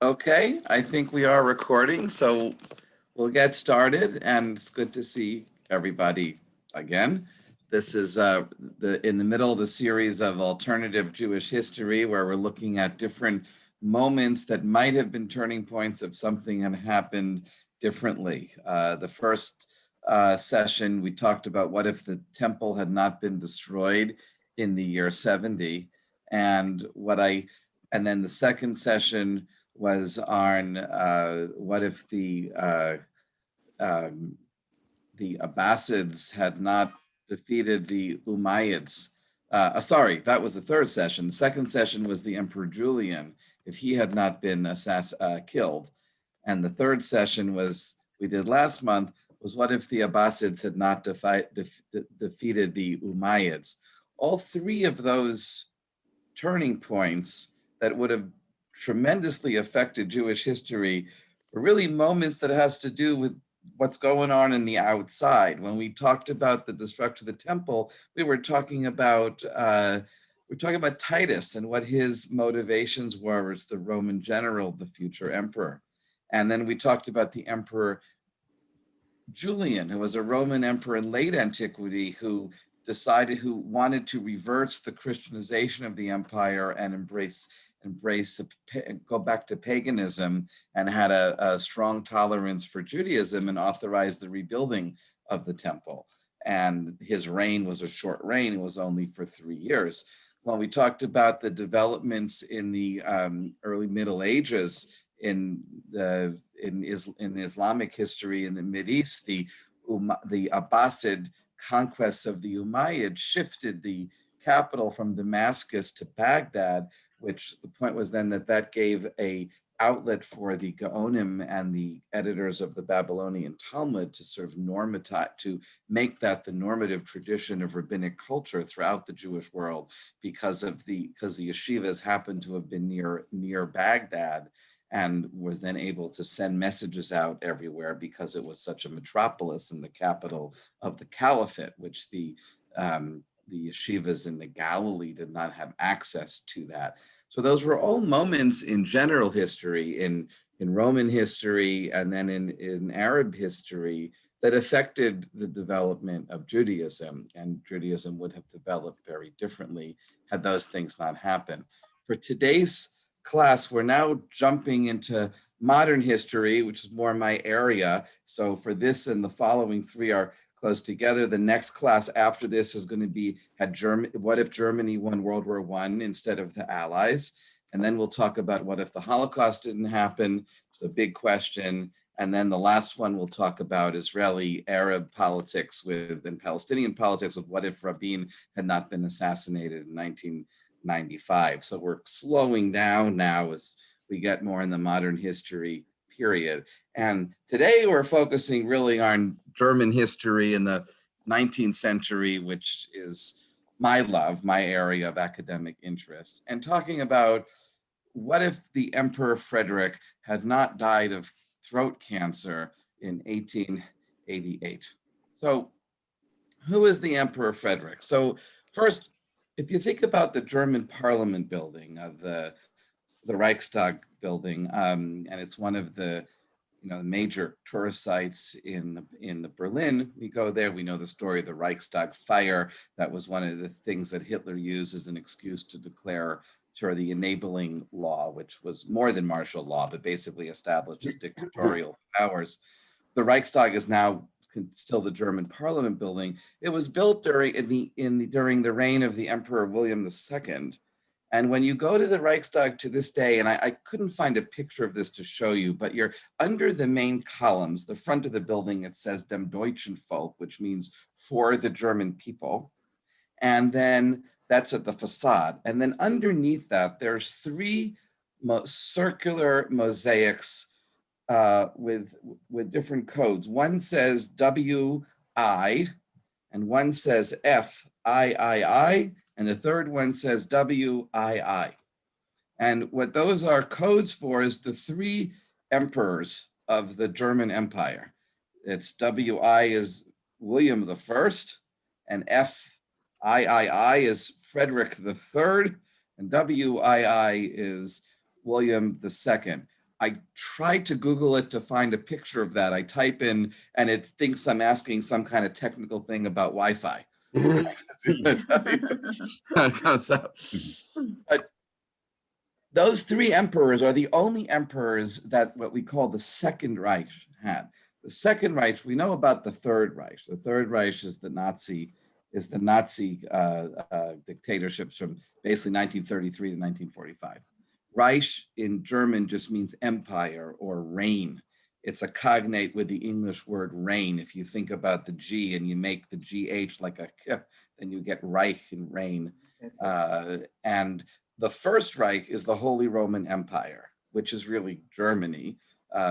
Okay, I think we are recording, so we'll get started, and it's good to see everybody again. This is in the middle of the series of alternative Jewish history, where we're looking at different moments that might have been turning points if something had happened differently. The first session, we talked about what if the temple had not been destroyed in the year 70, and then the second session was on what if the Abbasids had not defeated the Umayyads. Sorry, that was the third session. The second session was the Emperor Julian, if he had not been killed. And the third session we did last month, was what if the Abbasids had not defeated the Umayyads. All three of those turning points that would have tremendously affected Jewish history were really moments that has to do with what's going on in the outside. When we talked about the destruction of the temple, we were talking about Titus and what his motivations were as the Roman general, the future emperor. And then we talked about the Emperor Julian, who was a Roman emperor in late antiquity, who wanted to reverse the Christianization of the empire and go back to paganism, and had a strong tolerance for Judaism and authorized the rebuilding of the temple. And his reign was a short reign. It was only for 3 years. When we talked about the developments in the early Middle Ages in Islamic history in the Mideast, the Abbasid conquests of the Umayyad shifted the capital from Damascus to Baghdad, which the point was then that gave a outlet for the Gaonim and the editors of the Babylonian Talmud to sort of to make that the normative tradition of rabbinic culture throughout the Jewish world, because the yeshivas happened to have been near Baghdad, and was then able to send messages out everywhere because it was such a metropolis and the capital of the caliphate, which the yeshivas in the Galilee did not have access to that. So those were all moments in general history, in Roman history, and then in Arab history, that affected the development of Judaism, and Judaism would have developed very differently had those things not happened. For today's class, we're now jumping into modern history, which is more my area. So for this and the following three are close together. The next class after this is going to be what if Germany won World War I instead of the Allies? And then we'll talk about what if the Holocaust didn't happen. It's a big question. And then the last one we'll talk about Israeli Arab politics and Palestinian politics with what if Rabin had not been assassinated in 1995. So we're slowing down now as we get more in the modern history period. And today we're focusing really on German history in the 19th century, which is my area of academic interest, and talking about what if the Emperor Frederick had not died of throat cancer in 1888. So who is the Emperor Frederick? So first, if you think about the German Parliament building, the Reichstag building, and it's one of the major tourist sites in Berlin. We go there, we know the story of the Reichstag fire. That was one of the things that Hitler used as an excuse to declare sort of the enabling law, which was more than martial law, but basically established as dictatorial powers. The Reichstag is now still the German Parliament building. It was built during the reign of the Emperor William II. And when you go to the Reichstag to this day, and I couldn't find a picture of this to show you, but you're under the main columns, the front of the building, it says Dem Deutschen Volk, which means for the German people. And then that's at the facade. And then underneath that, there's three circular mosaics with different codes. One says WI, and one says FIII, and the third one says WII. And what those are codes for is the three emperors of the German Empire. It's WI is William I, and FIII is Frederick III, and WII is William II. I tried to Google it to find a picture of that. I type in, and it thinks I'm asking some kind of technical thing about Wi-Fi. Comes up. But those three emperors are the only emperors that what we call the Second Reich had. The Second Reich, we know about the Third Reich. The Third Reich is the Nazi dictatorships from basically 1933 to 1945. Reich in German just means empire or reign. It's a cognate with the English word reign. If you think about the G and you make the GH like a K, then you get Reich and reign. And the First Reich is the Holy Roman Empire, which is really Germany,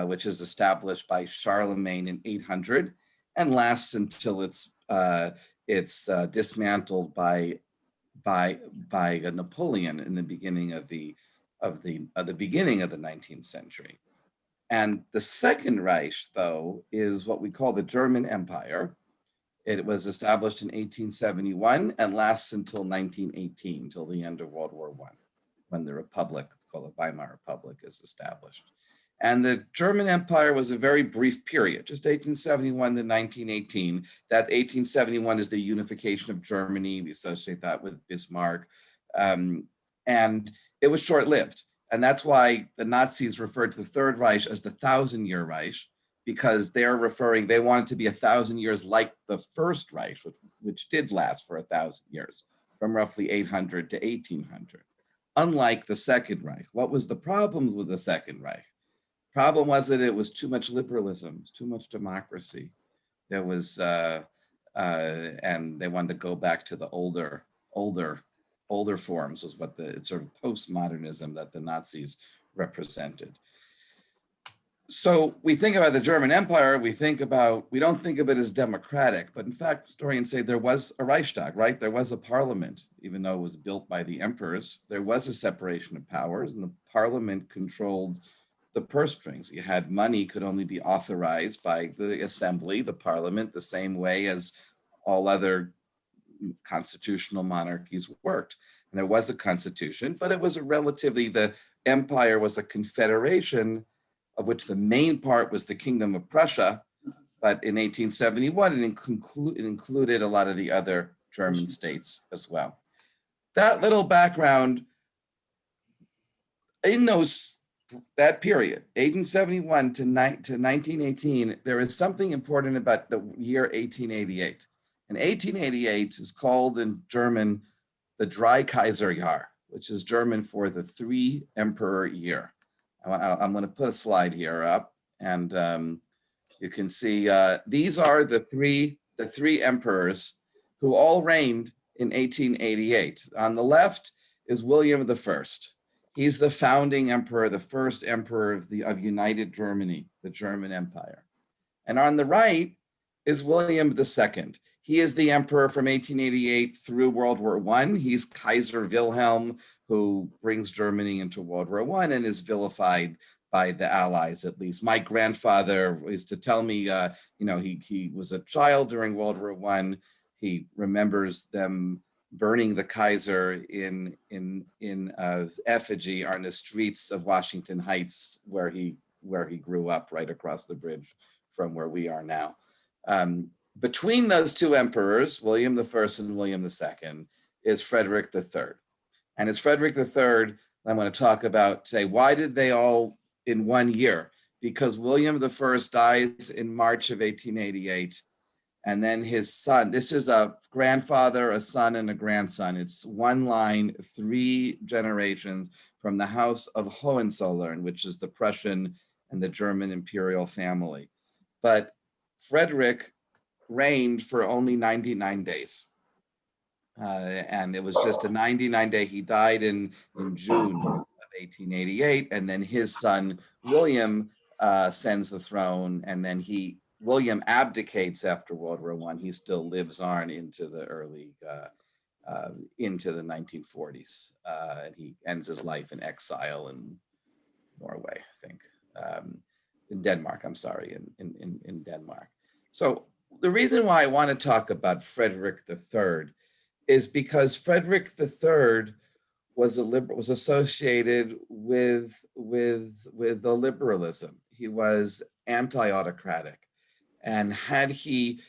which is established by Charlemagne in 800 and lasts until it's dismantled by Napoleon in the beginning of the 19th century. And the Second Reich, though, is what we call the German Empire. It was established in 1871 and lasts until 1918, until the end of World War I, when the Republic, it's called the Weimar Republic, is established. And the German Empire was a very brief period, just 1871 to 1918. That 1871 is the unification of Germany. We associate that with Bismarck. And it was short-lived. And that's why the Nazis referred to the Third Reich as the 1,000-year Reich, because they wanted to be 1,000 years like the First Reich, which did last for 1,000 years, from roughly 800 to 1800. Unlike the Second Reich. What was the problem with the Second Reich? Problem was that it was too much liberalism, too much democracy. There was, and they wanted to go back to the older forms, was what the sort of postmodernism that the Nazis represented. So we think about the German Empire, we don't think of it as democratic, but in fact, historians say there was a Reichstag, right? There was a parliament, even though it was built by the emperors. There was a separation of powers, and the parliament controlled the purse strings. You had money could only be authorized by the assembly, the parliament, the same way as all other constitutional monarchies worked. And there was a constitution, but it was the empire was a confederation of which the main part was the Kingdom of Prussia. But in 1871, it included a lot of the other German states as well. That little background, in that period, 1871 to 1918, there is something important about the year 1888. And 1888 is called in German the Drei Kaiser Jahr, which is German for the three emperor year. I'm going to put a slide here up, and you can see these are the three emperors who all reigned in 1888. On the left is William I. He's the founding emperor, the first emperor of United Germany, the German Empire. And on the right is William II. He is the emperor from 1888 through World War I. He's Kaiser Wilhelm, who brings Germany into World War I and is vilified by the Allies, at least. My grandfather used to tell me, he was a child during World War I. He remembers them burning the Kaiser in effigy on the streets of Washington Heights, where he grew up, right across the bridge from where we are now. Between those two emperors, William I and William II, is Frederick III. And it's Frederick III I'm going to talk about today. Why did they all in 1 year? Because William I dies in March of 1888. And then his son, this is a grandfather, a son, and a grandson. It's one line, 3 generations from the House of Hohenzollern, which is the Prussian and the German imperial family. But Frederick reigned for only 99 days. And it was just a 99-day, he died in June of 1888. And then his son, William, ascends the throne, and then William abdicates after World War I. He still lives on into the into the 1940s. And he ends his life in exile in Norway, I think, in Denmark, I'm sorry, in Denmark. So the reason why I want to talk about Frederick III is because Frederick III was associated with the liberalism. He was anti-autocratic, and had he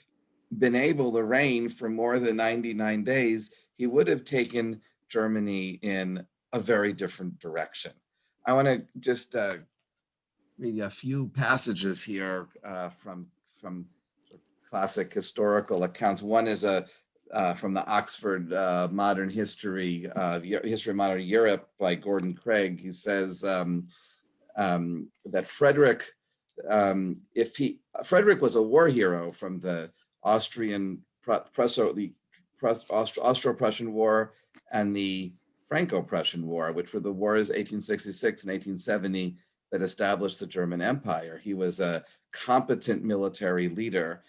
been able to reign for more than 99 days, he would have taken Germany in a very different direction. I want to just read a few passages here from classic historical accounts. One is from the Oxford Modern History, History of Modern Europe by Gordon Craig. He says that Frederick, Frederick was a war hero from the Austro-Prussian War and the Franco-Prussian War, which were the wars 1866 and 1870 that established the German Empire. He was a competent military leader.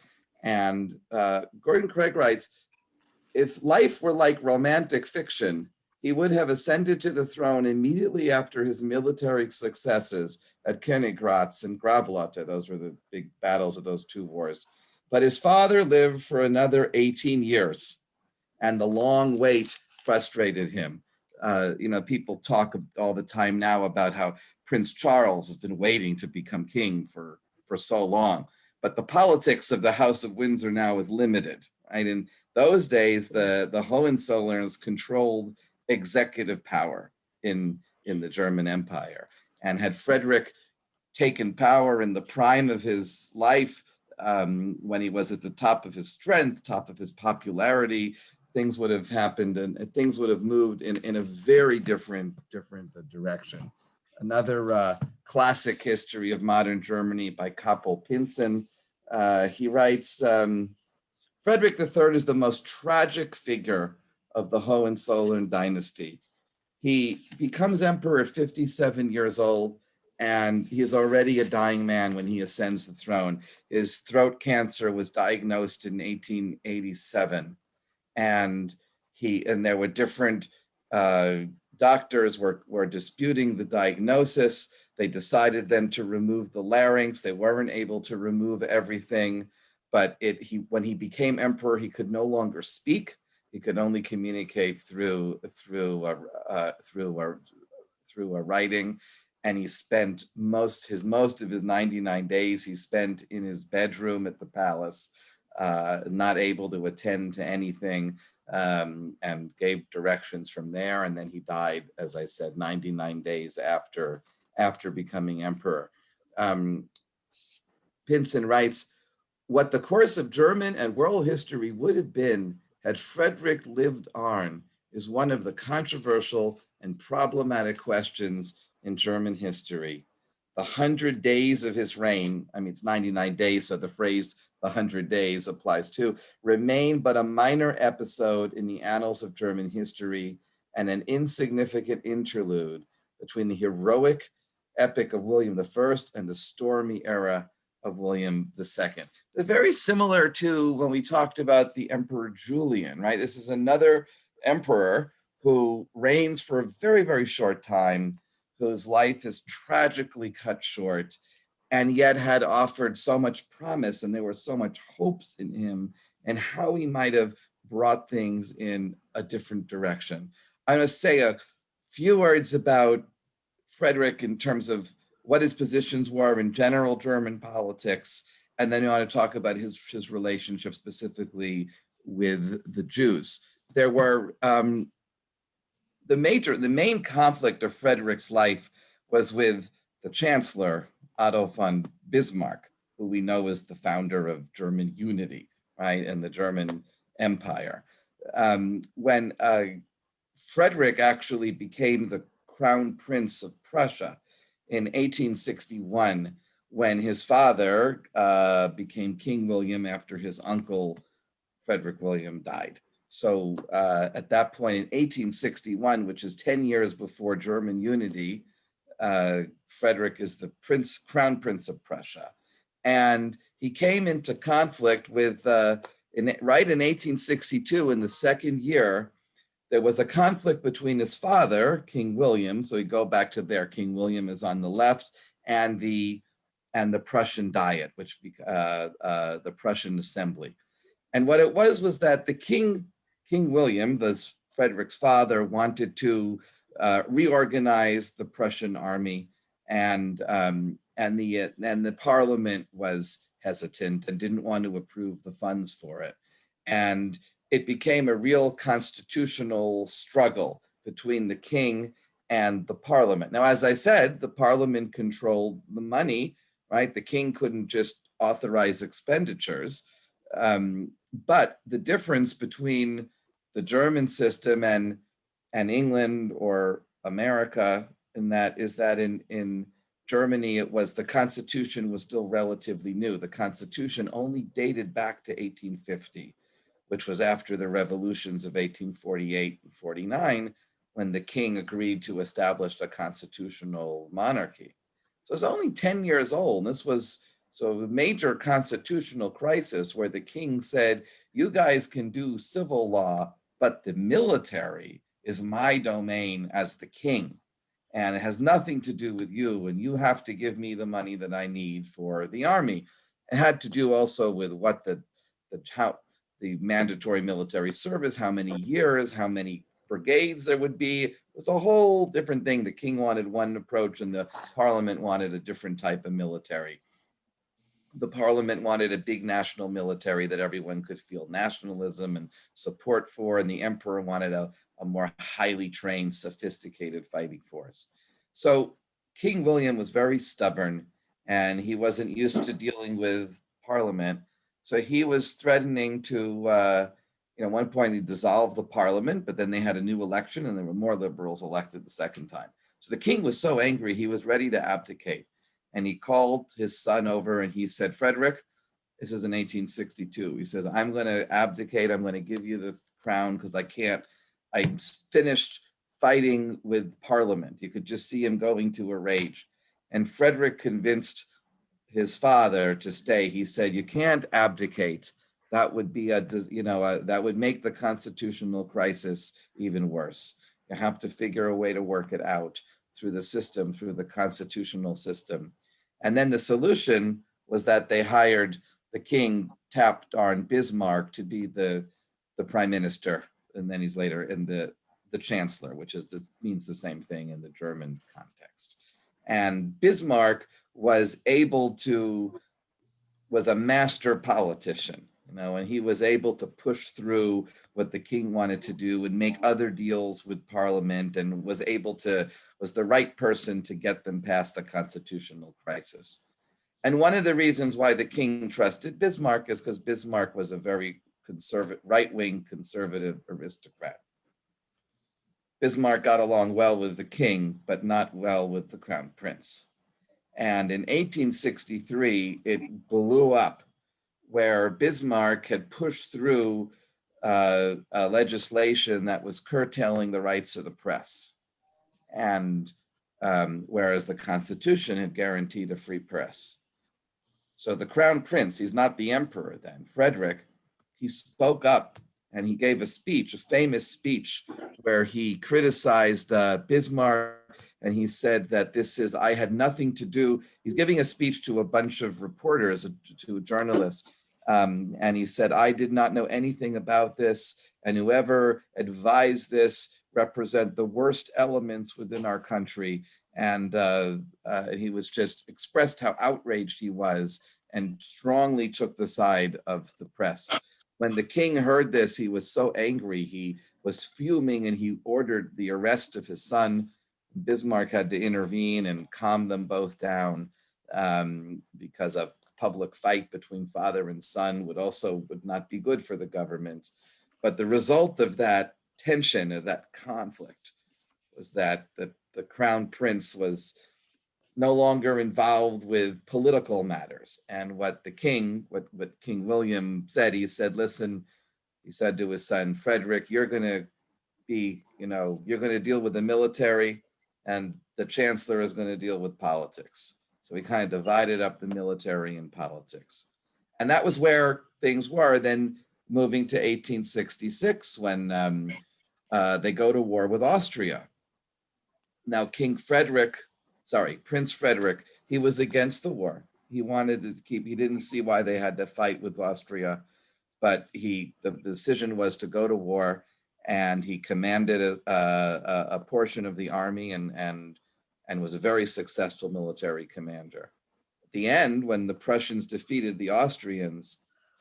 And Gordon Craig writes, if life were like romantic fiction, he would have ascended to the throne immediately after his military successes at Königgrätz and Gravelotte. Those were the big battles of those two wars. But his father lived for another 18 years, and the long wait frustrated him. People talk all the time now about how Prince Charles has been waiting to become king for so long. But the politics of the House of Windsor now is limited, right? In those days, the Hohenzollerns controlled executive power in the German Empire. And had Frederick taken power in the prime of his life, when he was at the top of his strength, top of his popularity, things would have happened and things would have moved in a very different direction. Another classic history of modern Germany by Kappel Pinson. He writes, Frederick III is the most tragic figure of the Hohenzollern dynasty. He becomes emperor at 57 years old, and he is already a dying man when he ascends the throne. His throat cancer was diagnosed in 1887, and there were different doctors were disputing the diagnosis. They decided then to remove the larynx. They weren't able to remove everything, but when he became emperor, he could no longer speak. He could only communicate through a writing, and he spent most of his 99 days he spent in his bedroom at the palace, not able to attend to anything, and gave directions from there. And then he died, as I said, 99 days after becoming emperor. Pinson writes, what the course of German and world history would have been had Frederick lived on is one of the controversial and problematic questions in German history. The 100 days of his reign, I mean, it's 99 days, so the phrase the 100 days applies too, remain but a minor episode in the annals of German history and an insignificant interlude between the heroic epic of William I and the stormy era of William II. They're very similar to when we talked about the Emperor Julian, right? This is another emperor who reigns for a very, very short time, whose life is tragically cut short, and yet had offered so much promise, and there were so much hopes in him and how he might have brought things in a different direction. I'm going to say a few words about Frederick in terms of what his positions were in general German politics, and then I want to talk about his relationship specifically with the Jews. There were the main conflict of Frederick's life was with the Chancellor, Otto von Bismarck, who we know is the founder of German unity, right, and the German Empire. When Frederick actually became the Crown Prince of Prussia in 1861, when his father became King William after his uncle Frederick William died. So at that point in 1861, which is 10 years before German unity, Frederick is the Crown Prince of Prussia. And he came into conflict with, right in 1862, in the second year, there was a conflict between his father, King William, so we go back to there, King William is on the left, and the Prussian Diet, which the Prussian Assembly. And what it was that the King William, Frederick's father, wanted to reorganized the Prussian army, and the parliament was hesitant and didn't want to approve the funds for it. And it became a real constitutional struggle between the king and the parliament. Now, as I said, the parliament controlled the money, right? The king couldn't just authorize expenditures. But the difference between the German system and England or America in that is that in Germany, it was the Constitution was still relatively new. The Constitution only dated back to 1850, which was after the revolutions of 1848 and 49, when the king agreed to establish a constitutional monarchy. So it's only 10 years old. This was so a major constitutional crisis where the king said, you guys can do civil law, but the military is my domain as the king. And it has nothing to do with you. And you have to give me the money that I need for the army. It had to do also with what how the mandatory military service, how many years, how many brigades there would be. It was a whole different thing. The king wanted one approach and the parliament wanted a different type of military. The parliament wanted a big national military that everyone could feel nationalism and support for, and the emperor wanted a more highly trained, sophisticated fighting force. So King William was very stubborn, and he wasn't used to dealing with parliament. So he was threatening to, at one point he dissolved the parliament, but then they had a new election and there were more liberals elected the second time. So the king was so angry, he was ready to abdicate. And he called his son over and he said, Frederick, this is in 1862. He says, I'm going to abdicate. I'm going to give you the crown because I finished fighting with Parliament. You could just see him going to a rage. And Frederick convinced his father to stay. He said, you can't abdicate. That would be that would make the constitutional crisis even worse. You have to figure a way to work it out through the system, through the constitutional system. And then the solution was that they hired the king, tapped on Bismarck to be the prime minister. And then he's later in the chancellor, which means the same thing in the German context. And Bismarck was a master politician, and he was able to push through what the king wanted to do and make other deals with parliament, and was the right person to get them past the constitutional crisis. And one of the reasons why the king trusted Bismarck is because Bismarck was a very right-wing conservative aristocrat. Bismarck got along well with the king, but not well with the crown prince. And in 1863, it blew up where Bismarck had pushed through legislation that was curtailing the rights of the press. And whereas the Constitution had guaranteed a free press. So the crown prince, he's not the emperor then, Frederick, he spoke up and he gave a famous speech where he criticized Bismarck, and he said that I had nothing to do. He's giving a speech to a bunch of reporters, to journalists, and he said, I did not know anything about this, and whoever advised this represent the worst elements within our country. And he was just expressed how outraged he was and strongly took the side of the press. When the king heard this, he was so angry, he was fuming, and he ordered the arrest of his son. Bismarck had to intervene and calm them both down, because a public fight between father and son would not be good for the government. But the result of that tension, of that conflict, was that the crown prince was no longer involved with political matters. And what King William said, he said, listen, he said to his son, Frederick, you're going to deal with the military, and the chancellor is going to deal with politics. So he kind of divided up the military and politics. And that was where things were. Then moving to 1866, when they go to war with Austria. Now, Prince Frederick, he was against the war. He wanted to he didn't see why they had to fight with Austria, but the decision was to go to war. and he commanded a portion of the army and was a very successful military commander. At the end, when the Prussians defeated the Austrians,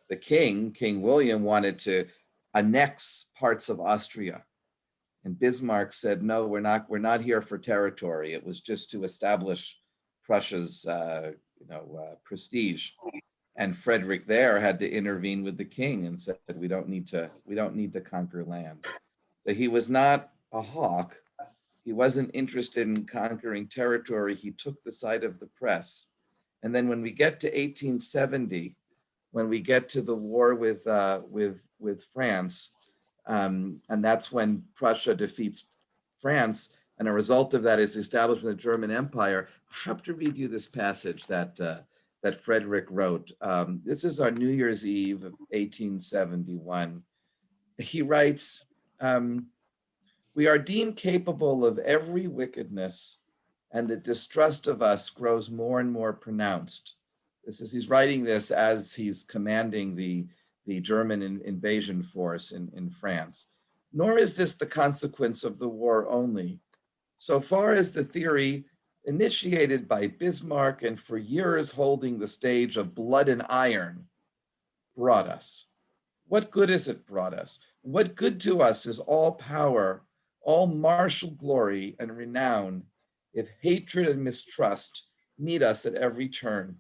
the King William, wanted to annex parts of Austria. And Bismarck said, no, we're not here for territory. It was just to establish Prussia's prestige. And Frederick there had to intervene with the king and said, we don't need to conquer land. So he was not a hawk. He wasn't interested in conquering territory. He took the side of the press. And then when we get to 1870, when we get to the war with France, and that's when Prussia defeats France, and a result of that is the establishment of the German Empire. I have to read you this passage that Frederick wrote. This is on New Year's Eve of 1871. He writes, we are deemed capable of every wickedness, and the distrust of us grows more and more pronounced. He's writing this as he's commanding the German invasion force in France. Nor is this the consequence of the war only. So far as the theory initiated by Bismarck and for years holding the stage of blood and iron brought us. What good is it brought us? What good to us is all power, all martial glory and renown, if hatred and mistrust meet us at every turn?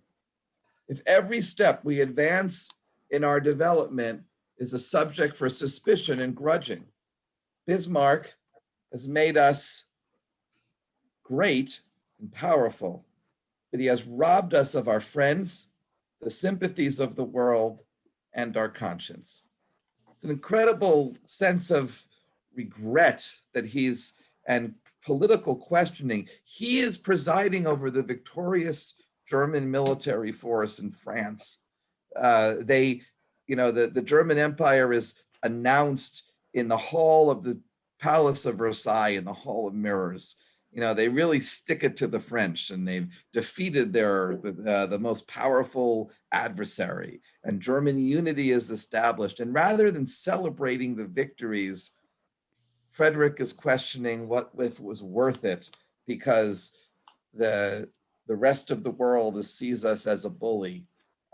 If every step we advance in our development is a subject for suspicion and grudging, Bismarck has made us great and powerful, but he has robbed us of our friends, the sympathies of the world, and our conscience. It's an incredible sense of regret that and political questioning. He is presiding over the victorious German military force in France. The German Empire is announced in the hall of the Palace of Versailles, in the Hall of Mirrors. They really stick it to the French, and they've defeated the most powerful adversary, and German unity is established. And rather than celebrating the victories, Frederick is questioning what if it was worth it, because the rest of the world sees us as a bully,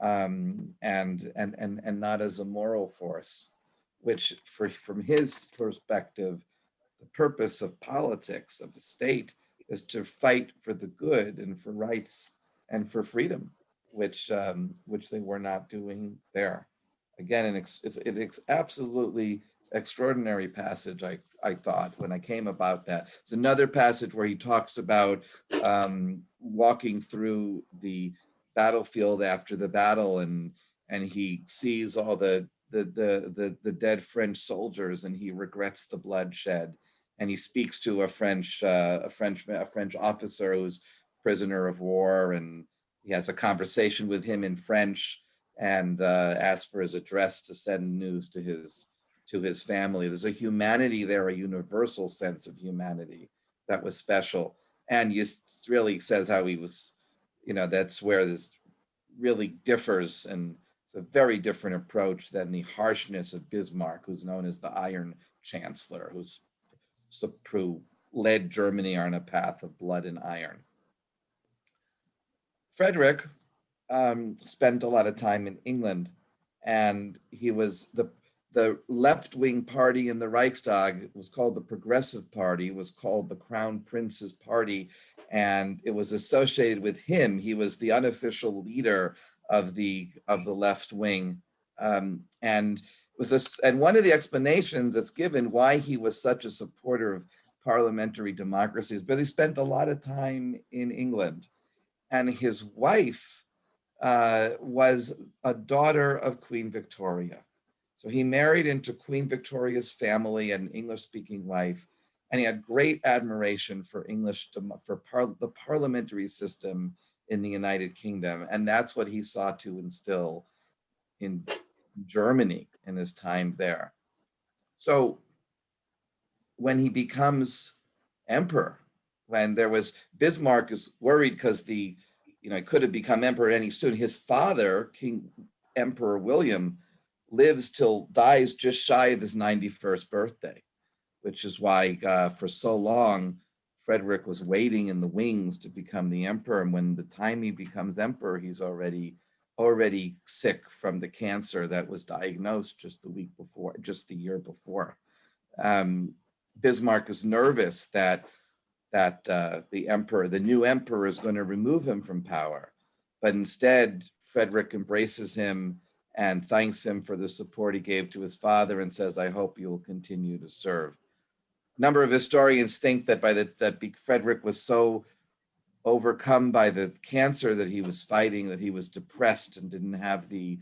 and not as a moral force, which from his perspective, the purpose of politics, of the state, is to fight for the good and for rights and for freedom, which they were not doing there. Again, it's absolutely extraordinary passage, I thought, when I came about that. It's another passage where he talks about walking through the battlefield after the battle, and he sees all the dead French soldiers, and he regrets the bloodshed. And he speaks to a French officer who's prisoner of war, and he has a conversation with him in French, and asks for his address to send news to his family. There's a humanity there, a universal sense of humanity that was special. And he really says how he was, that's where this really differs, and it's a very different approach than the harshness of Bismarck, who's known as the Iron Chancellor, who led Germany on a path of blood and iron. Frederick spent a lot of time in England, and he was the left-wing party in the Reichstag was called the Progressive Party, was called the Crown Prince's Party, and it was associated with him. He was the unofficial leader of the left wing, and one of the explanations that's given why he was such a supporter of parliamentary democracy is because he spent a lot of time in England, and his wife was a daughter of Queen Victoria. So he married into Queen Victoria's family, an English-speaking wife, and he had great admiration for the parliamentary system in the United Kingdom, and that's what he sought to instill in Germany in his time there. So when he becomes emperor, when Bismarck is worried because he could have become emperor any soon. His father, Emperor William, dies just shy of his 91st birthday. which is why for so long, Frederick was waiting in the wings to become the emperor. And when the time he becomes emperor, he's already sick from the cancer that was diagnosed just the year before. Bismarck is nervous that the new emperor is going to remove him from power. But instead, Frederick embraces him and thanks him for the support he gave to his father and says, I hope you'll continue to serve. A number of historians think that Frederick was so overcome by the cancer that he was fighting, that he was depressed and didn't have the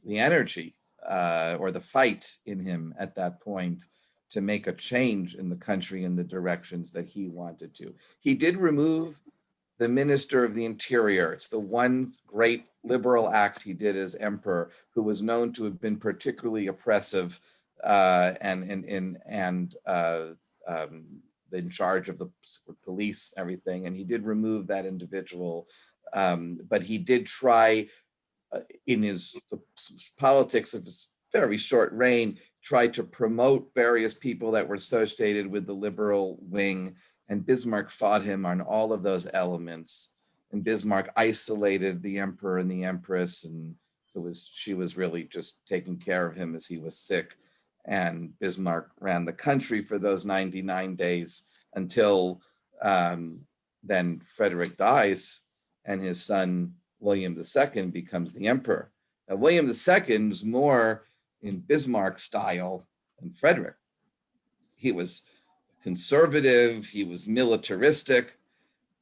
energy or the fight in him at that point to make a change in the country in the directions that he wanted to. He did remove the Minister of the Interior. It's the one great liberal act he did as emperor, who was known to have been particularly oppressive and in charge of the police, everything. And he did remove that individual, but he did try in the politics of his very short reign, tried to promote various people that were associated with the liberal wing, and Bismarck fought him on all of those elements. And Bismarck isolated the emperor and the empress, and she was really just taking care of him as he was sick. And Bismarck ran the country for those 99 days until then Frederick dies and his son William II becomes the emperor. Now, William II is more in Bismarck style than Frederick. He was conservative, he was militaristic,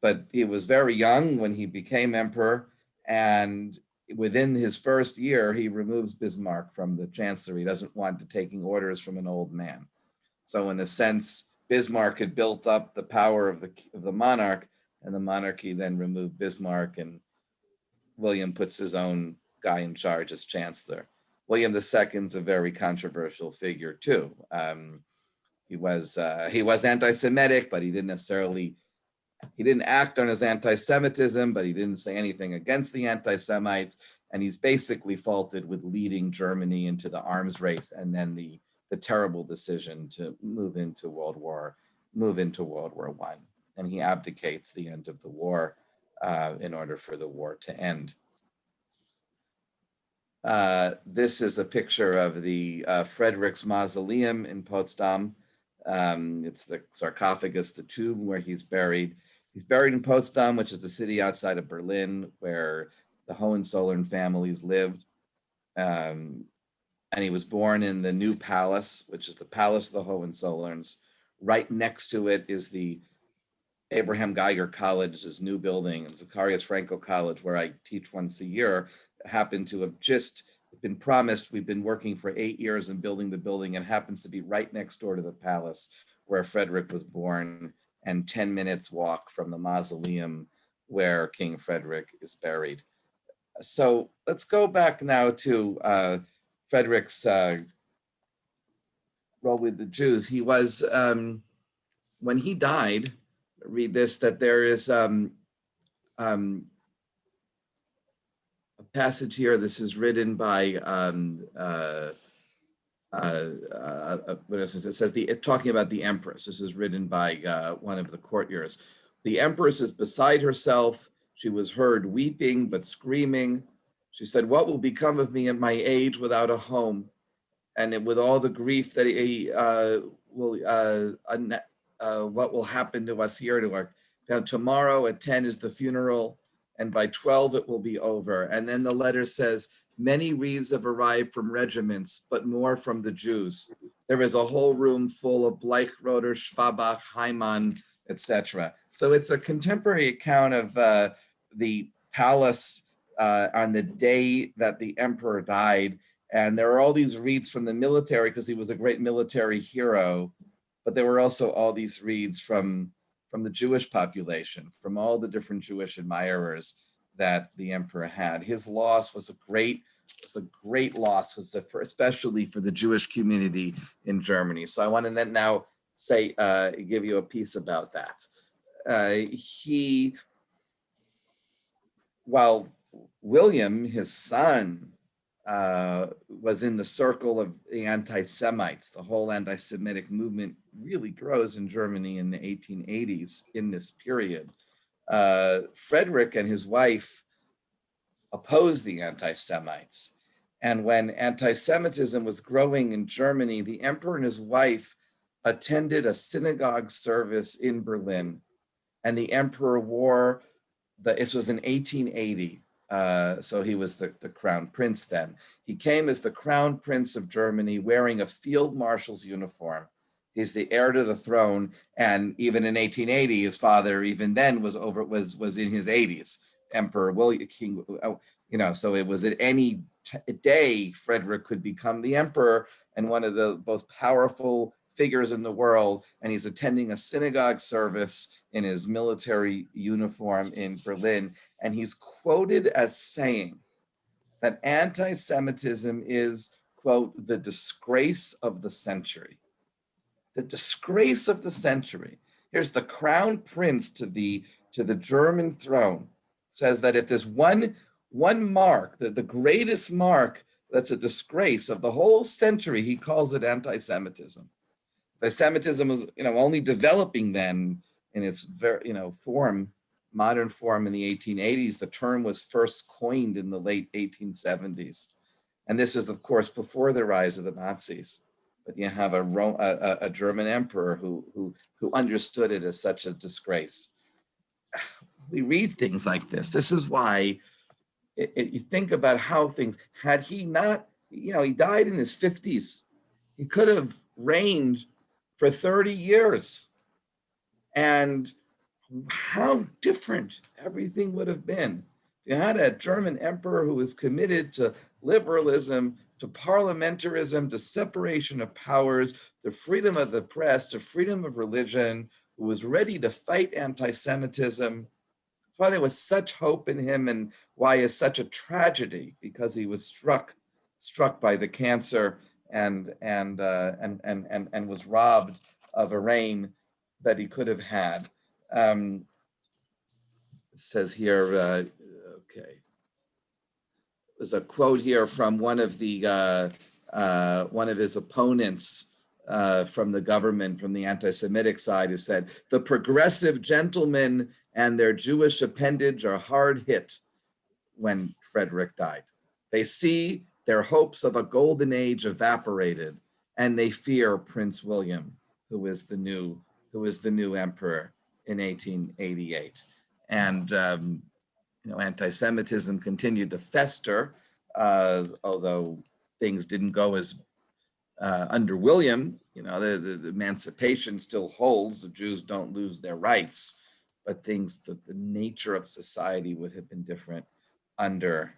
but he was very young when he became emperor. And within his first year, he removes Bismarck from the chancellor. He doesn't want to taking orders from an old man. So in a sense, Bismarck had built up the power of the monarch, and the monarchy then removed Bismarck, and William puts his own guy in charge as chancellor. William II is a very controversial figure too. He was anti-Semitic, but he didn't act on his anti-Semitism, but he didn't say anything against the anti-Semites. And he's basically faulted with leading Germany into the arms race, and then the terrible decision to move into World War I. And he abdicates the end of the war in order for the war to end. This is a picture of the Frederick's mausoleum in Potsdam. It's the sarcophagus, the tomb where he's buried. He's buried in Potsdam, which is the city outside of Berlin, where the Hohenzollern families lived. And he was born in the New Palace, which is the Palace of the Hohenzollerns. Right next to it is the Abraham Geiger College's new building, and Zacharias Frankel College, where I teach once a year, happened to have just been promised. We've been working for 8 years in building the building, and happens to be right next door to the palace where Frederick was born, and 10 minutes walk from the mausoleum where King Frederick is buried. So let's go back now to Frederick's role with the Jews. He was, when he died, read this, that there is a passage here. This is written by what is this? It says it's talking about the empress. This is written by one of the courtiers. The empress is beside herself. She was heard weeping but screaming. She said, "What will become of me at my age without a home, and with all the grief that what will happen to us here? To our now, tomorrow at 10 is the funeral, and by 12 it will be over." And then the letter says, "Many wreaths have arrived from regiments, but more from the Jews. There is a whole room full of Bleichroder, Schwabach, Heimann, etc." So it's a contemporary account of the palace on the day that the emperor died. And there are all these wreaths from the military because he was a great military hero. But there were also all these wreaths from the Jewish population, from all the different Jewish admirers that the emperor had. His loss was a great loss, especially for the Jewish community in Germany. So I want to then now say, give you a piece about that. While William, his son, was in the circle of the anti-Semites. The whole anti-Semitic movement really grows in Germany in the 1880s in this period. Frederick and his wife opposed the anti-Semites. And when anti-Semitism was growing in Germany, the emperor and his wife attended a synagogue service in Berlin. And the emperor wore, this was in 1880, so he was the crown prince then. He came as the crown prince of Germany wearing a field marshal's uniform. He's the heir to the throne, and even in 1880, his father, even then, was in his 80s. Emperor William King, so it was at any day Frederick could become the emperor and one of the most powerful figures in the world, and he's attending a synagogue service in his military uniform in Berlin, and he's quoted as saying that anti-Semitism is, quote, the disgrace of the century. The disgrace of the century. Here's the crown prince to the German throne, says that if there's one mark, the greatest mark that's a disgrace of the whole century, he calls it anti-Semitism. Anti-Semitism was, only developing then in its very, modern form in the 1880s. The term was first coined in the late 1870s. And this is, of course, before the rise of the Nazis. But you have a German emperor who understood it as such a disgrace. We read things like this. This is why you think about how things, had he not, he died in his 50s. He could have reigned for 30 years. And how different everything would have been. You had a German emperor who was committed to liberalism, to parliamentarism, to separation of powers, to freedom of the press, to freedom of religion, who was ready to fight anti-Semitism. That's why there was such hope in him, and why it's such a tragedy, because he was struck by the cancer and was robbed of a reign that he could have had. It says here, okay. There's a quote here from one of his opponents from the government, from the anti-Semitic side, who said, "The progressive gentlemen and their Jewish appendage are hard hit when Frederick died. They see their hopes of a golden age evaporated, and they fear Prince William, who is the new emperor in 1888." And anti-Semitism continued to fester, although things didn't go as under William. The emancipation still holds. The Jews don't lose their rights, but the nature of society would have been different under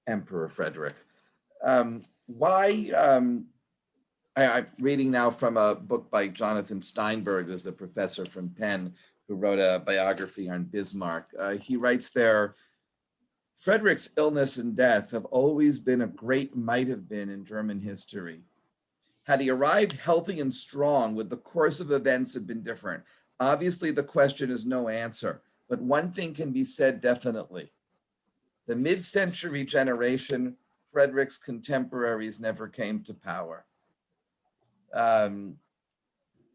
Emperor Frederick. I'm reading now from a book by Jonathan Steinberg, who's a professor from Penn, who wrote a biography on Bismarck. He writes there, "Frederick's illness and death have always been a great might have been in German history. Had he arrived healthy and strong, would the course of events have been different? Obviously, the question is no answer, but one thing can be said definitely. The mid-century generation, Frederick's contemporaries, never came to power.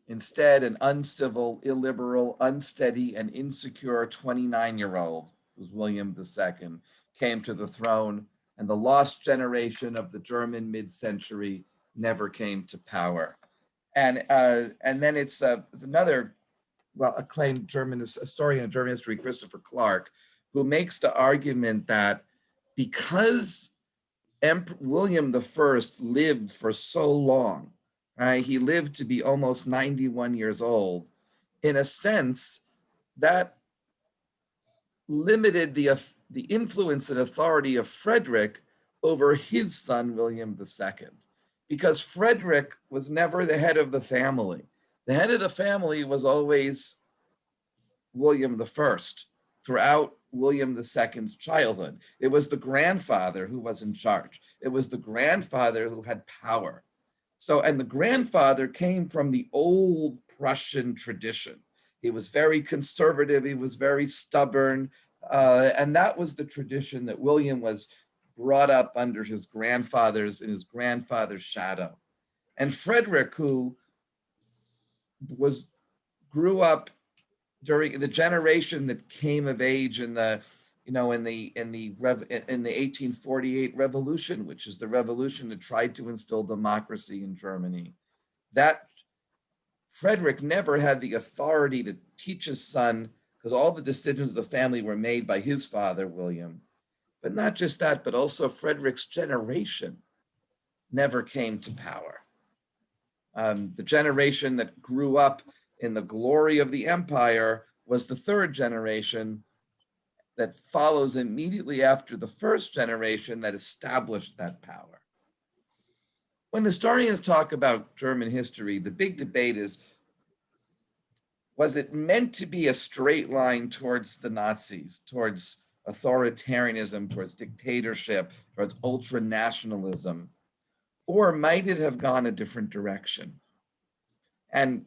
Instead, an uncivil, illiberal, unsteady, and insecure 29-year-old, who's William II, came to the throne, and the lost generation of the German mid-century never came to power." And then it's another acclaimed German historian of German history, Christopher Clark, who makes the argument that because William I lived for so long, right? He lived to be almost 91 years old. In a sense, that limited the influence and authority of Frederick over his son, William II, because Frederick was never the head of the family. The head of the family was always William I throughout William II's childhood. It was the grandfather who was in charge. It was the grandfather who had power. So, and the grandfather came from the old Prussian tradition. He was very conservative. He was very stubborn. And that was the tradition that William was brought up under his grandfather's shadow. And Frederick, who grew up during the generation that came of age in the 1848 revolution, which is the revolution that tried to instill democracy in Germany, that Frederick never had the authority to teach his son, because all the decisions of the family were made by his father, William. But not just that, but also Frederick's generation never came to power. The generation that grew up in the glory of the empire was the third generation that follows immediately after the first generation that established that power. When historians talk about German history, the big debate is, was it meant to be a straight line towards the Nazis, towards authoritarianism, towards dictatorship, towards ultra-nationalism, or might it have gone a different direction? And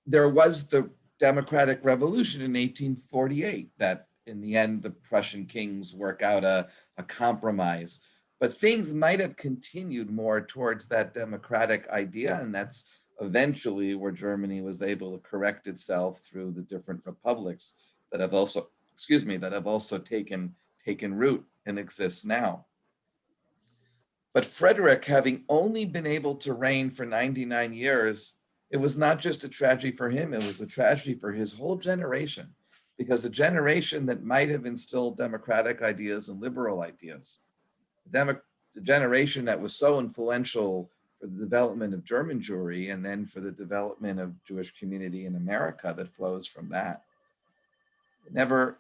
there was the Democratic Revolution in 1848 that in the end, the Prussian kings work out a compromise. But things might have continued more towards that democratic idea, and that's eventually where Germany was able to correct itself through the different republics that have also, taken root and exist now. But Frederick, having only been able to reign for 99 years, it was not just a tragedy for him, it was a tragedy for his whole generation, because the generation that might have instilled democratic ideas and liberal ideas, the generation that was so influential for the development of German Jewry and then for the development of Jewish community in America that flows from that, never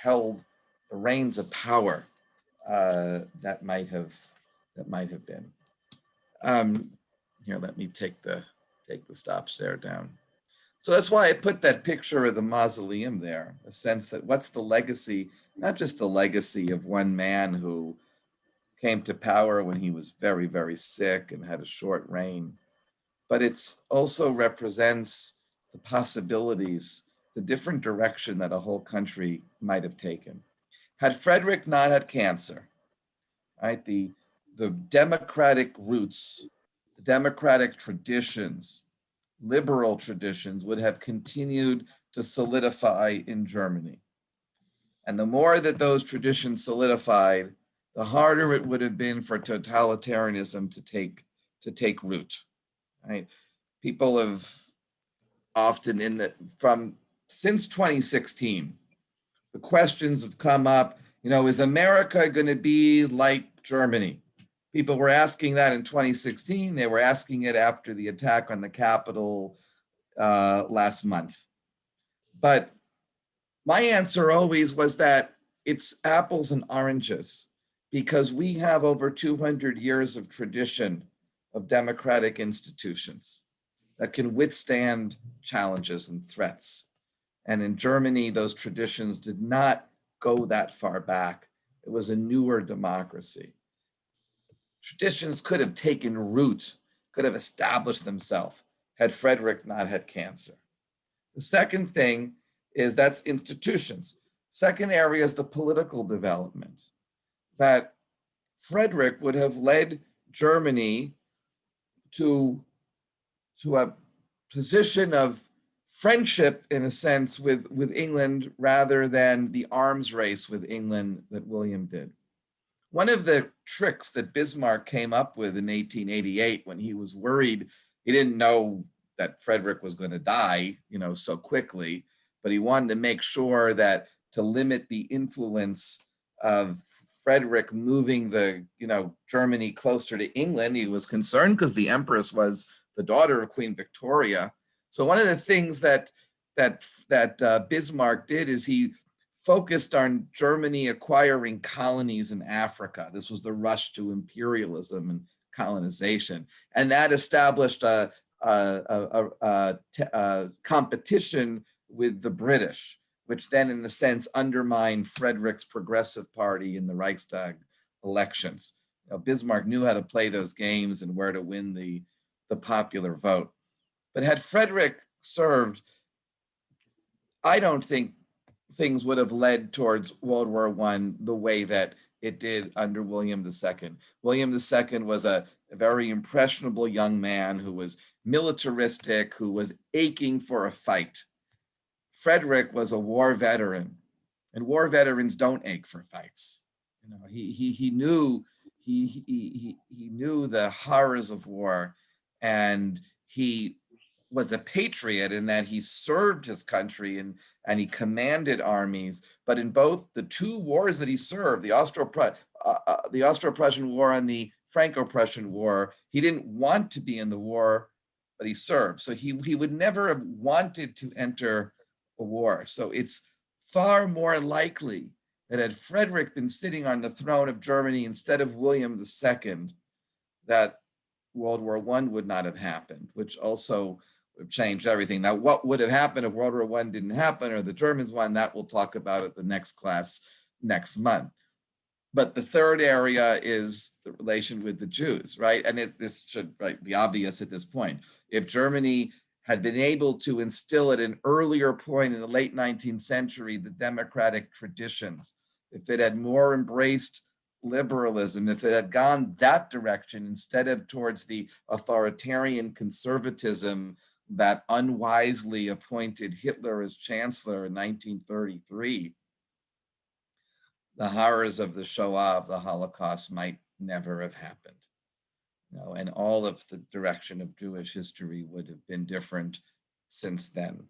held the reins of power that might have been. Here, let me take the stop stare down. So that's why I put that picture of the mausoleum there, a sense that what's the legacy, not just the legacy of one man who came to power when he was very, very sick and had a short reign, but it also represents the possibilities, the different direction that a whole country might have taken. Had Frederick not had cancer, right, the democratic roots, the democratic traditions, liberal traditions would have continued to solidify in Germany. And the more that those traditions solidified, the harder it would have been for totalitarianism to take root. Right? People have often since 2016, the questions have come up, is America going to be like Germany? People were asking that in 2016. They were asking it after the attack on the Capitol last month. But my answer always was that it's apples and oranges, because we have over 200 years of tradition of democratic institutions that can withstand challenges and threats. And in Germany, those traditions did not go that far back. It was a newer democracy. Traditions could have taken root, could have established themselves had Frederick not had cancer. The second thing is that's institutions. Second area is the political development, that Frederick would have led Germany to a position of friendship, in a sense, with England, rather than the arms race with England that William did. One of the tricks that Bismarck came up with in 1888, when he was worried, he didn't know that Frederick was going to die, so quickly, but he wanted to make sure that to limit the influence of Frederick moving Germany closer to England, he was concerned because the Empress was the daughter of Queen Victoria. So one of the things that Bismarck did is he focused on Germany acquiring colonies in Africa. This was the rush to imperialism and colonization, and that established a competition with the British, which then, in a sense, undermined Frederick's Progressive Party in the Reichstag elections. Bismarck knew how to play those games and where to win the popular vote. But had Frederick served, I don't think things would have led towards World War I the way that it did under William II. William II was a very impressionable young man who was militaristic, who was aching for a fight. Frederick was a war veteran, and war veterans don't ache for fights. You know, he knew he knew the horrors of war, and he was a patriot in that he served his country and he commanded armies. But in both the two wars that he served, the Austro-Prussian War and the Franco-Prussian War, he didn't want to be in the war, but he served. So he would never have wanted to enter a war. So it's far more likely that had Frederick been sitting on the throne of Germany instead of William II, that World War I would not have happened, which also would have changed everything. Now, what would have happened if World War I didn't happen or the Germans won, that we'll talk about at the next class next month. But the third area is the relation with the Jews, right? And this should be obvious at this point. If Germany had been able to instill at an earlier point in the late 19th century the democratic traditions, if it had more embraced liberalism, if it had gone that direction instead of towards the authoritarian conservatism that unwisely appointed Hitler as chancellor in 1933, the horrors of the Shoah, of the Holocaust, might never have happened. You know, and all of the direction of Jewish history would have been different since then.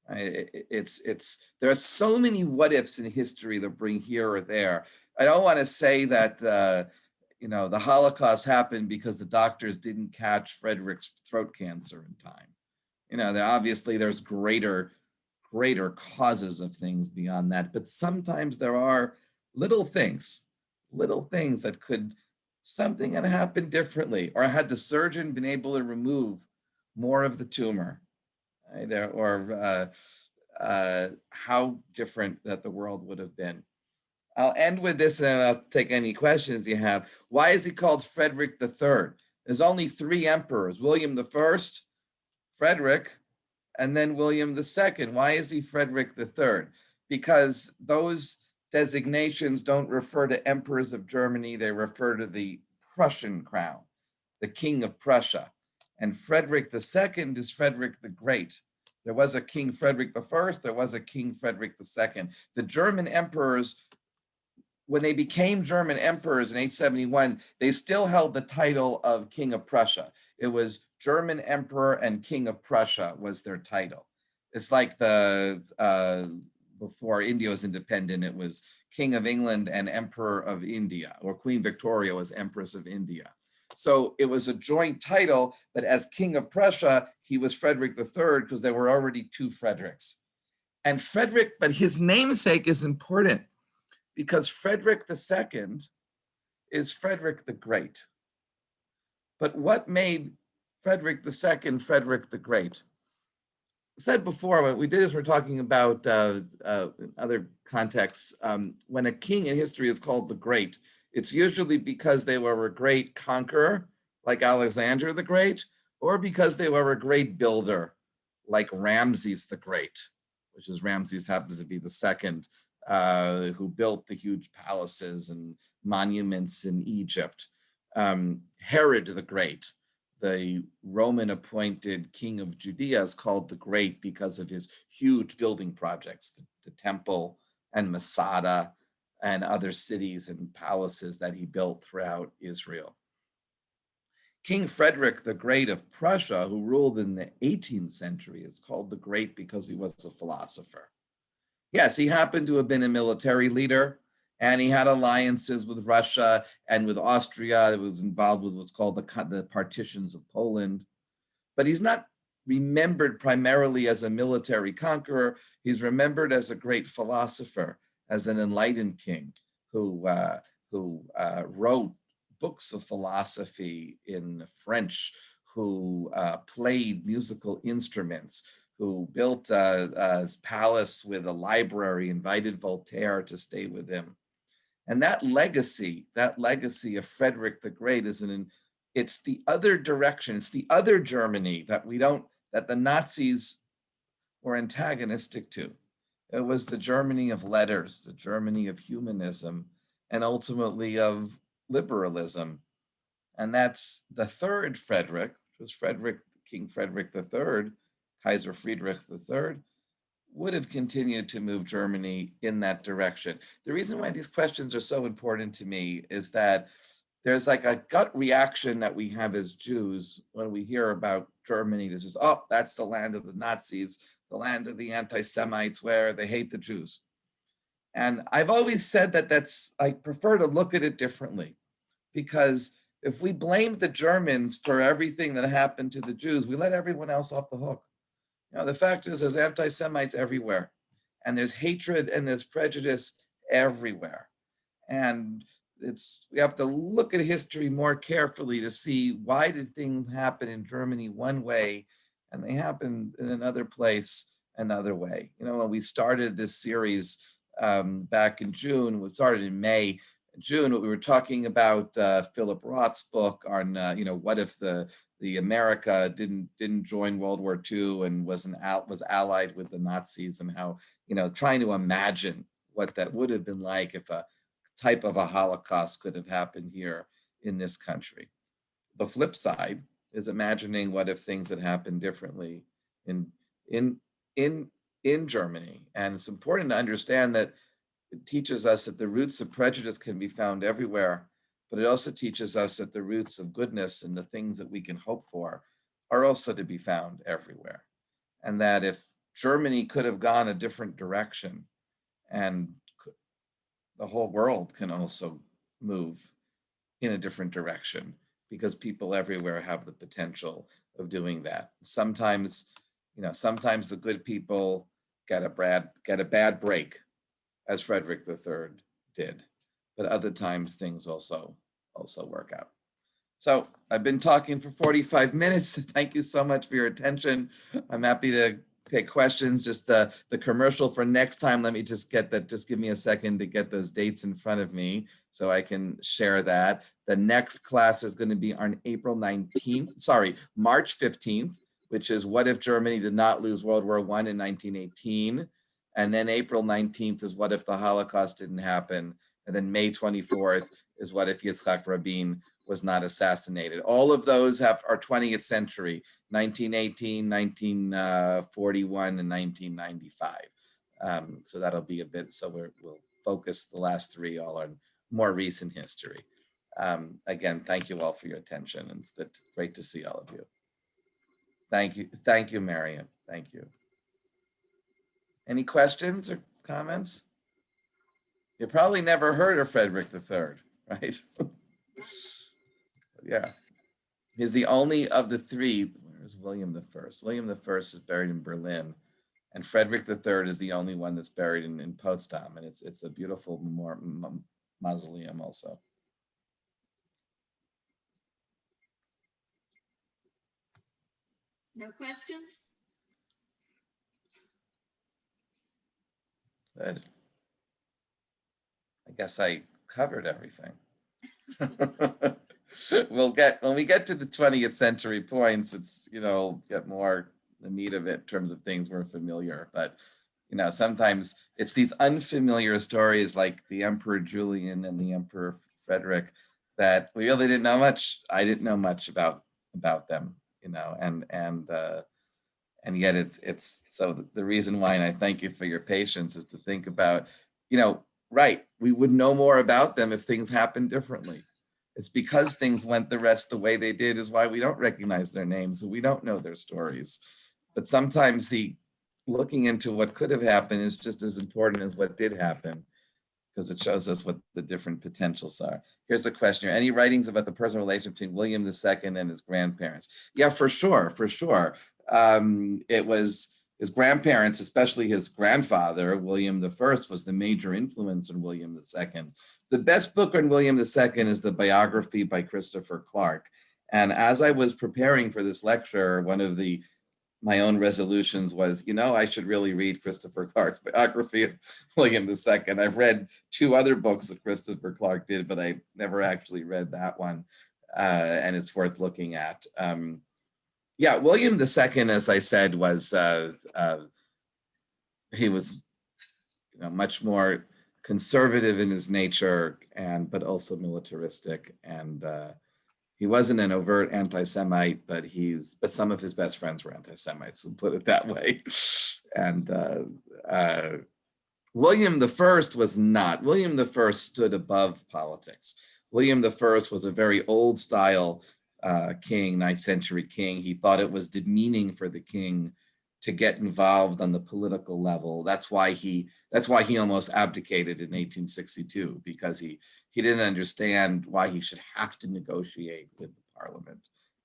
There are so many what ifs in history that bring here or there. I don't want to say that the Holocaust happened because the doctors didn't catch Frederick's throat cancer in time. You know, there's greater causes of things beyond that, but sometimes there are little things that could, something had happened differently, or had the surgeon been able to remove more of the tumor, right? Or how different that the world would have been. I'll end with this and I'll take any questions you have. Why is he called Frederick III? There's only 3 emperors, William I, Frederick, and then William II. Why is he Frederick III? Because those designations don't refer to emperors of Germany, they refer to the Prussian crown, the King of Prussia. And Frederick II is Frederick the Great. There was a King Frederick I, there was a King Frederick II. The German emperors, when they became German emperors in 871, they still held the title of King of Prussia. It was German Emperor and King of Prussia was their title. It's like before India was independent, it was King of England and Emperor of India, or Queen Victoria was Empress of India. So it was a joint title, but as King of Prussia, he was Frederick III because there were already 2 Fredericks. And Frederick, but his namesake is important because Frederick II is Frederick the Great. But what made Frederick II Frederick the Great? I said before, what we did is we're talking about other contexts. When a king in history is called the Great, it's usually because they were a great conqueror, like Alexander the Great, or because they were a great builder, like Ramses the Great, which is Ramses happens to be the second, who built the huge palaces and monuments in Egypt. Herod the Great, the Roman appointed king of Judea, is called the Great because of his huge building projects, the temple and Masada and other cities and palaces that he built throughout Israel. King Frederick the Great of Prussia, who ruled in the 18th century, is called the Great because he was a philosopher. Yes, he happened to have been a military leader, and he had alliances with Russia and with Austria. It was involved with what's called the partitions of Poland. But he's not remembered primarily as a military conqueror. He's remembered as a great philosopher, as an enlightened king who wrote books of philosophy in French, who played musical instruments, who built a palace with a library, invited Voltaire to stay with him. And that legacy of Frederick the Great it's the other direction, it's the other Germany that the Nazis were antagonistic to. It was the Germany of letters, the Germany of humanism, and ultimately of liberalism. And that's the third Frederick, which was King Frederick III, Kaiser Friedrich III, would have continued to move Germany in that direction. The reason why these questions are so important to me is that there's like a gut reaction that we have as Jews when we hear about Germany. This is, oh, that's the land of the Nazis, the land of the anti-Semites, where they hate the Jews. And I've always said that I prefer to look at it differently, because if we blame the Germans for everything that happened to the Jews, we let everyone else off the hook. The fact is there's anti-Semites everywhere, and there's hatred and there's prejudice everywhere. And we have to look at history more carefully to see why did things happen in Germany one way and they happened in another place another way. When we started this series back in June, we started in May, June, what we were talking about Philip Roth's book on, what if the America didn't join World War II and was allied with the Nazis, and how, trying to imagine what that would have been like if a type of a Holocaust could have happened here in this country. The flip side is imagining what if things had happened differently in Germany. And it's important to understand that it teaches us that the roots of prejudice can be found everywhere, but it also teaches us that the roots of goodness and the things that we can hope for are also to be found everywhere. And that if Germany could have gone a different direction, and the whole world can also move in a different direction, because people everywhere have the potential of doing that. Sometimes the good people get a bad break, as Frederick III did, but other times things also work out. So I've been talking for 45 minutes. Thank you so much for your attention. I'm happy to take questions. Just the commercial for next time, let me just get that, just give me a second to get those dates in front of me so I can share that. The next class is going to be on March 15th, which is what if Germany did not lose World War I in 1918? And then April 19th is what if the Holocaust didn't happen? And then May 24th is what if Yitzhak Rabin was not assassinated. All of those are 20th century, 1918, 1941, and 1995. So that'll be a bit, so we'll focus the last three all on more recent history. Again, thank you all for your attention, and it's great to see all of you. Thank you, Mariam. Thank you. Any questions or comments? You probably never heard of Frederick III, right? Yeah, he's the only of the three. Where's William I? William I is buried in Berlin, and Frederick III is the only one that's buried in Potsdam, and it's a beautiful mausoleum also. No questions? Good. I guess I covered everything. When we get to the 20th century points, it's, get more the meat of it in terms of things we're familiar. But, sometimes it's these unfamiliar stories like the Emperor Julian and the Emperor Frederick that we really didn't know much. I didn't know much about them, and yet it's so the reason why, and I thank you for your patience, is to think about, right, we would know more about them if things happened differently. It's because things went the rest the way they did is why we don't recognize their names, and we don't know their stories. But sometimes the looking into what could have happened is just as important as what did happen, because it shows us what the different potentials are. Here's a question here. Any writings about the personal relationship between William II and his grandparents? Yeah, for sure. It was his grandparents, especially his grandfather, William I, was the major influence on William II. The best book on William II is the biography by Christopher Clark. And as I was preparing for this lecture, one of my own resolutions was, I should really read Christopher Clark's biography of William II. I've read two other books that Christopher Clark did, but I never actually read that one. And it's worth looking at. Yeah, William II, as I said, was he was much more conservative in his nature, but also militaristic. And he wasn't an overt anti-Semite, but some of his best friends were anti-Semites, we'll put it that way. And William I was not. William I stood above politics. William I was a very old style king, 9th century king. He thought it was demeaning for the king to get involved on the political level. That's why he almost abdicated in 1862, because he didn't understand why he should have to negotiate with the parliament.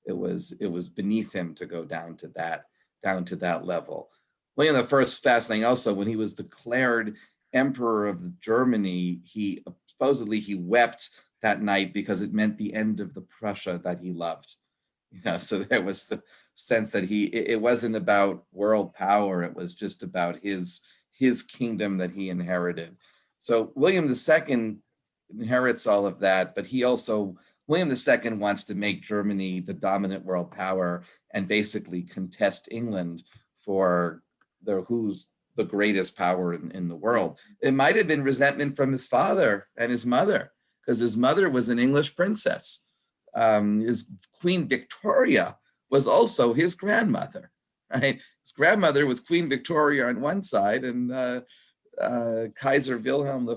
It was beneath him to go down to that level. William I is fascinating also. When he was declared emperor of Germany, he supposedly wept that night because it meant the end of the Prussia that he loved. So there was the sense that it wasn't about world power, it was just about his kingdom that he inherited. So William II inherits all of that, but William II wants to make Germany the dominant world power and basically contest England for who's the greatest power in the world. It might have been resentment from his father and his mother, because his mother was an English princess. His Queen Victoria was also his grandmother, right? His grandmother was Queen Victoria on one side, and Kaiser Wilhelm I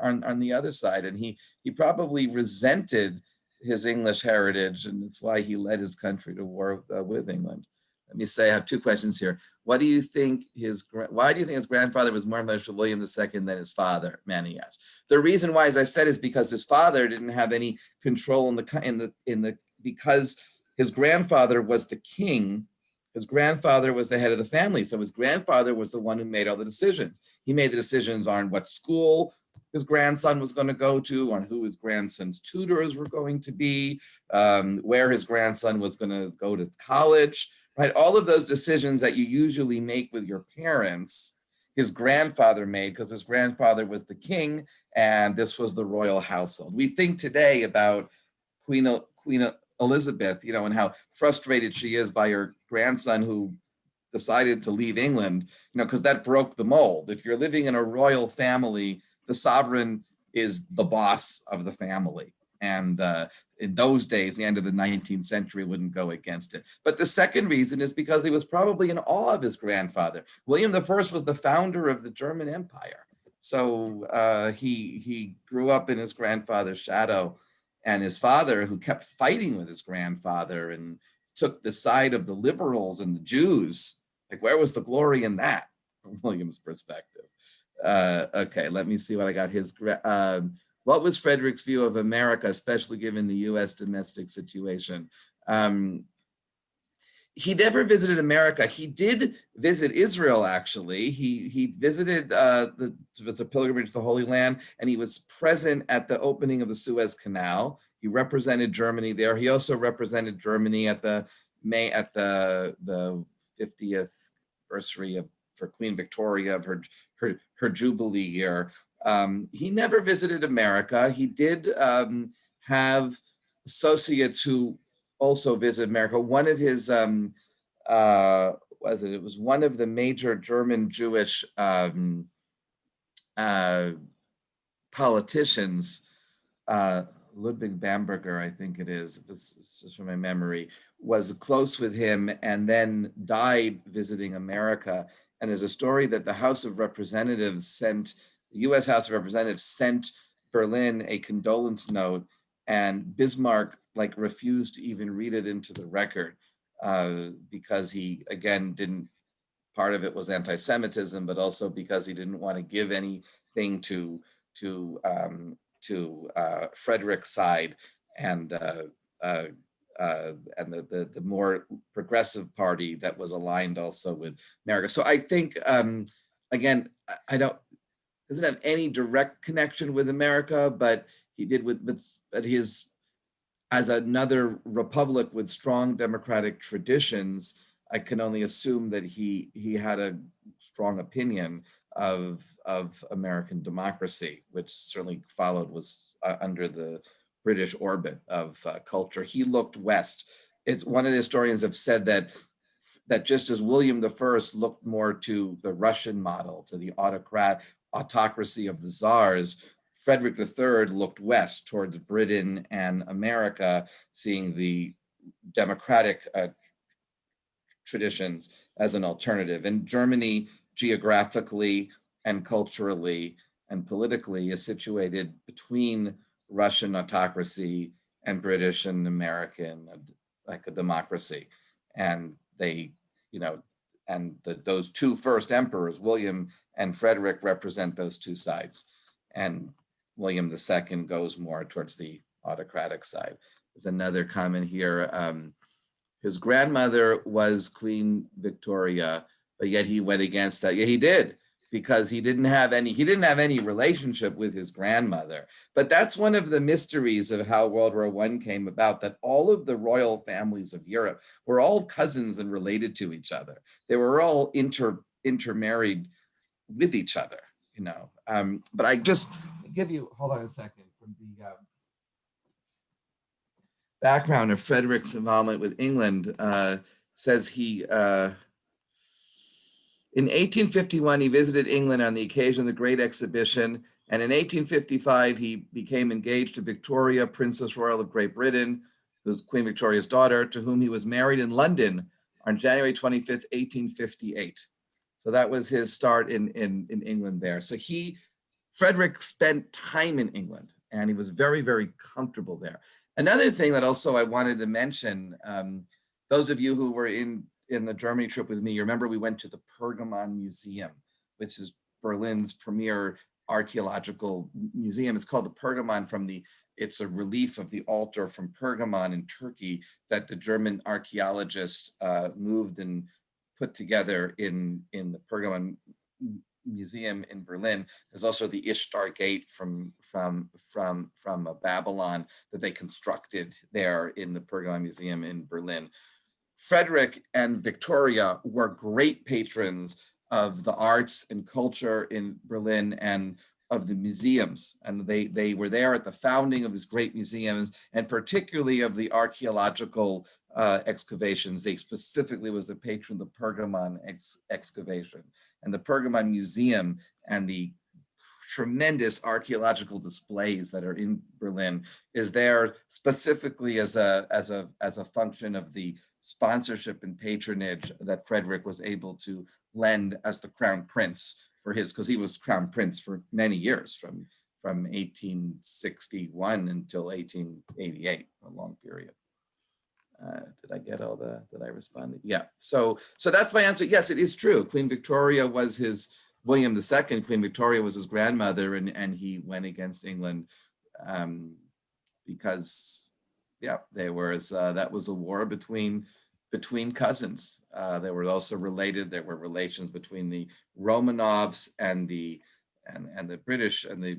on the other side. And he probably resented his English heritage, and it's why he led his country to war with England. Let me say, I have two questions here. Why do you think his grandfather was more much William II than his father? Manny asked. The reason why, as I said, is because his father didn't have any control because his grandfather was the king. His grandfather was the head of the family, so his grandfather was the one who made all the decisions. He made the decisions on what school his grandson was going to go to, on who his grandson's tutors were going to be, where his grandson was going to go to college. Right, all of those decisions that you usually make with your parents, his grandfather made, because his grandfather was the king, and this was the royal household. We think today about Queen Elizabeth, and how frustrated she is by her grandson who decided to leave England, because that broke the mold. If you're living in a royal family, the sovereign is the boss of the family. And in those days, the end of the 19th century wouldn't go against it. But the second reason is because he was probably in awe of his grandfather. William I was the founder of the German Empire. So he grew up in his grandfather's shadow, and his father, who kept fighting with his grandfather and took the side of the liberals and the Jews, like, where was the glory in that from William's perspective? Okay, let me see what I got. What was Frederick's view of America, especially given the US domestic situation? He never visited America. He did visit Israel, actually. He visited the pilgrimage to the Holy Land, and he was present at the opening of the Suez Canal. He represented Germany there. He also represented Germany at the 50th anniversary for Queen Victoria of her Jubilee year. He never visited America. He did have associates who also visited America. One of his, it was one of the major German Jewish politicians, Ludwig Bamberger, I think it is, it's just from my memory, was close with him and then died visiting America. And there's a story that the House of Representatives the US House of Representatives sent Berlin a condolence note, and Bismarck refused to even read it into the record because he, again, part of it was anti-Semitism, but also because he didn't want to give anything to Frederick's side and the more progressive party that was aligned also with America. So I think, again, doesn't have any direct connection with America, but he did as another republic with strong democratic traditions, I can only assume that he had a strong opinion of American democracy, which certainly was under the British orbit of culture. He looked west. It's one of the historians have said that just as William I looked more to the Russian model, to the autocracy of the czars, Frederick III looked west towards Britain and America, seeing the democratic traditions as an alternative. And Germany, geographically and culturally and politically, is situated between Russian autocracy and British and American, like a democracy. And they, and those two first emperors, William and Frederick, represent those two sides. And William II goes more towards the autocratic side. There's another comment here. His grandmother was Queen Victoria, but yet he went against that. Yeah, he did, because he didn't have any relationship with his grandmother. But that's one of the mysteries of how World War I came about, that all of the royal families of Europe were all cousins and related to each other. They were all intermarried with each other, But I just give you, hold on a second, from the background of Frederick's involvement with England. Says he, in 1851, he visited England on the occasion of the Great Exhibition, and in 1855, he became engaged to Victoria, Princess Royal of Great Britain, who's Queen Victoria's daughter, to whom he was married in London on January 25th, 1858. So that was his start in England there. So Frederick spent time in England, and he was very, very comfortable there. Another thing that also I wanted to mention, those of you who were in the Germany trip with me, you remember we went to the Pergamon Museum, which is Berlin's premier archaeological museum. It's called the Pergamon it's a relief of the altar from Pergamon in Turkey that the German archaeologists moved and put together in the Pergamon Museum in Berlin. There's also the Ishtar Gate from Babylon that they constructed there in the Pergamon Museum in Berlin. Frederick and Victoria were great patrons of the arts and culture in Berlin and of the museums. And they were there at the founding of these great museums, and particularly of the archaeological excavations. They specifically was a patron of the Pergamon excavation. And the Pergamon Museum and the tremendous archaeological displays that are in Berlin is there specifically as a function of the sponsorship and patronage that Frederick was able to lend as the crown prince because he was crown prince for many years, from 1861 until 1888, a long period. Did I get all did I respond? Yeah, so that's my answer. Yes, it is true. Queen Victoria was William II, Queen Victoria was his grandmother, and he went against England because, yeah, that was a war between cousins. They were also related. There were relations between the Romanovs and the British, and they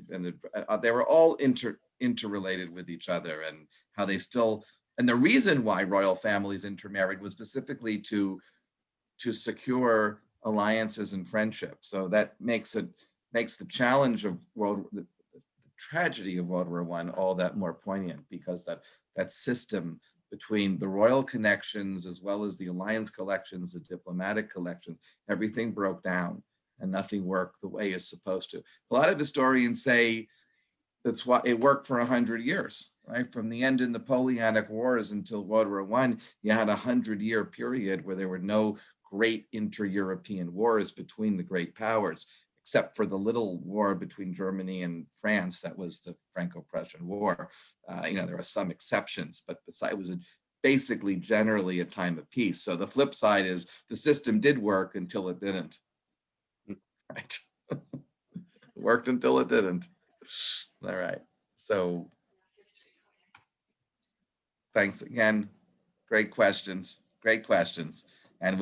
were all interrelated with each other, and how they still. And the reason why royal families intermarried was specifically to secure alliances and friendship. So that makes the challenge of the tragedy of World War I all that more poignant, because that system between the royal connections as well as the alliance collections, the diplomatic collections, everything broke down and nothing worked the way it's supposed to. A lot of historians say that's why it worked for 100 years, right? From the end of Napoleonic Wars until World War I, you had a 100-year period where there were no great inter-European wars between the great powers, except for the little war between Germany and France. That was the Franco-Prussian War. There are some exceptions, but besides, it was basically generally a time of peace. So the flip side is the system did work until it didn't, right? It worked until it didn't. All right, so thanks again. Great questions. And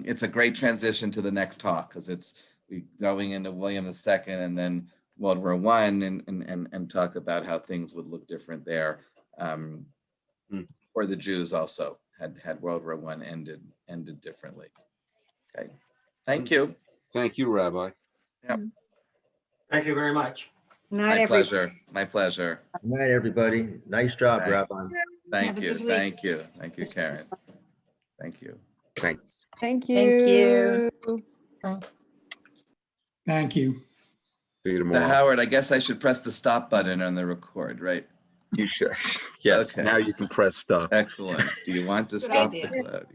it's a great transition to the next talk, because we're going into William II and then World War I, and talk about how things would look different there. For the Jews also had World War I ended differently. Okay, thank you. Thank you, Rabbi. Yep. Thank you very much. My pleasure. Good night, everybody. Nice job, Rabbi. Thank you, Karen. Thank you. Thanks. Thank you. Thank you. See you So tomorrow. Howard, I guess I should press the stop button on the record, right? You should. Yes, Okay. now you can press stuff. Excellent. Do you want to Good stop idea. the cloud?